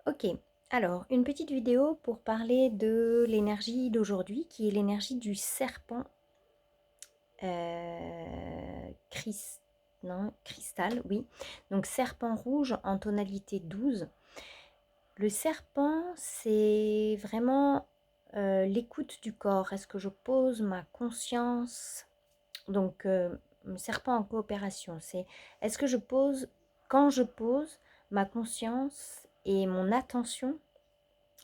Ok, alors une petite vidéo pour parler de l'énergie d'aujourd'hui, qui est l'énergie du serpent non, cristal, oui. Donc serpent rouge en tonalité 12. Le serpent, c'est vraiment l'écoute du corps. Est-ce que je pose ma conscience? Donc, serpent en coopération, c'est est-ce que je pose, quand je pose ma conscience et mon attention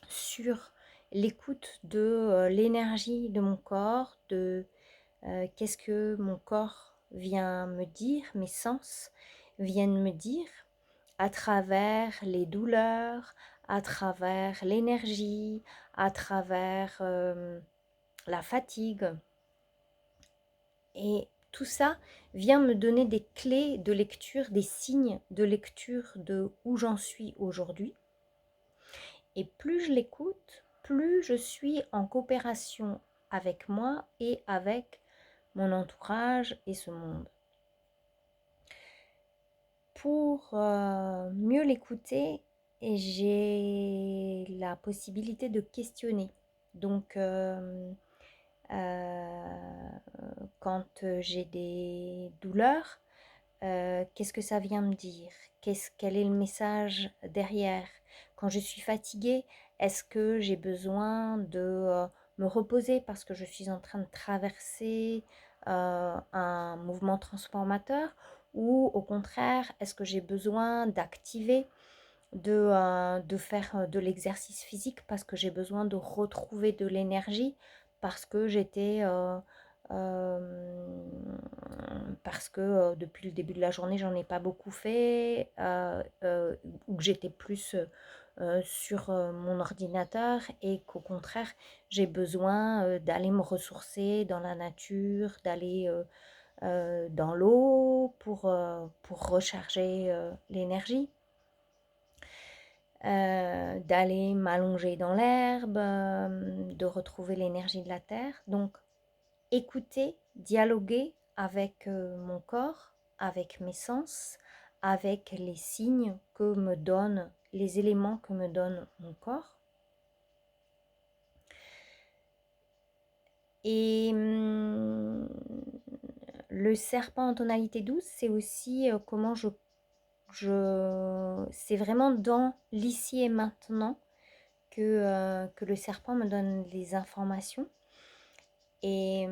sur l'écoute de l'énergie de mon corps, de qu'est-ce que mon corps vient me dire, mes sens viennent me dire à travers les douleurs, à travers l'énergie, à travers la fatigue. Et tout ça vient me donner des clés de lecture, des signes de lecture de où j'en suis aujourd'hui. Et plus je l'écoute, plus je suis en coopération avec moi et avec mon entourage et ce monde. Pour mieux l'écouter, j'ai la possibilité de questionner. Donc, quand j'ai des douleurs, qu'est-ce que ça vient me dire? Quel est le message derrière? Quand je suis fatiguée, est-ce que j'ai besoin de me reposer parce que je suis en train de traverser un mouvement transformateur? Ou au contraire, est-ce que j'ai besoin d'activer, de faire de l'exercice physique parce que j'ai besoin de retrouver de l'énergie parce que depuis le début de la journée, j'en ai pas beaucoup fait, ou que j'étais plus sur mon ordinateur et qu'au contraire, j'ai besoin d'aller me ressourcer dans la nature, d'aller dans l'eau pour recharger l'énergie, d'aller m'allonger dans l'herbe, de retrouver l'énergie de la terre. Donc, écouter, dialoguer avec mon corps, avec mes sens, avec les signes que me donne, les éléments que me donne mon corps. Et le serpent en tonalité douce, c'est aussi comment c'est vraiment dans l'ici et maintenant que le serpent me donne les informations. Et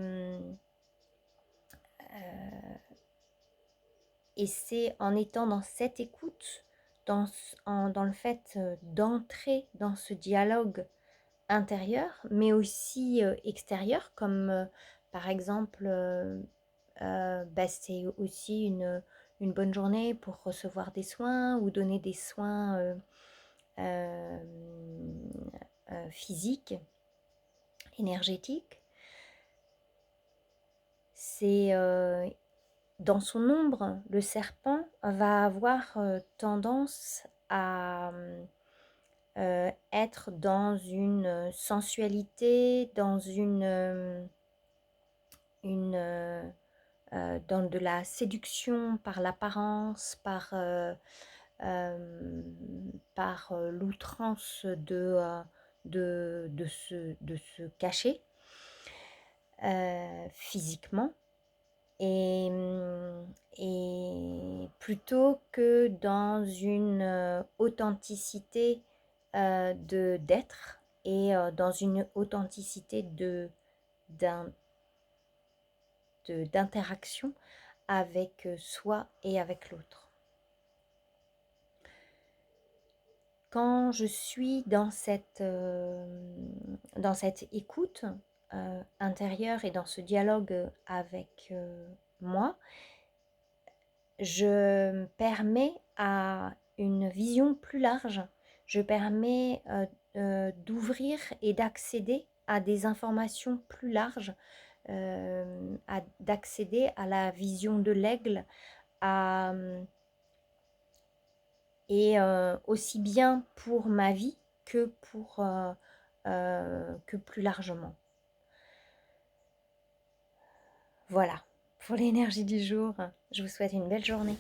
Et c'est en étant dans cette écoute, dans le fait d'entrer dans ce dialogue intérieur, mais aussi extérieur, comme par exemple, c'est aussi une bonne journée pour recevoir des soins ou donner des soins euh, physiques, énergétiques. C'est dans son ombre, le serpent va avoir tendance à être dans une sensualité, dans de la séduction par l'apparence, par l'outrance de se cacher physiquement. Et plutôt que dans une authenticité d'être et dans une authenticité d'interaction avec soi et avec l'autre. Quand je suis dans cette écoute intérieure et dans ce dialogue avec moi, je me permets à une vision plus large, je permets d'ouvrir et d'accéder à des informations plus larges, d'accéder à la vision de l'aigle, à, et aussi bien pour ma vie que plus largement. Voilà, pour l'énergie du jour, je vous souhaite une belle journée.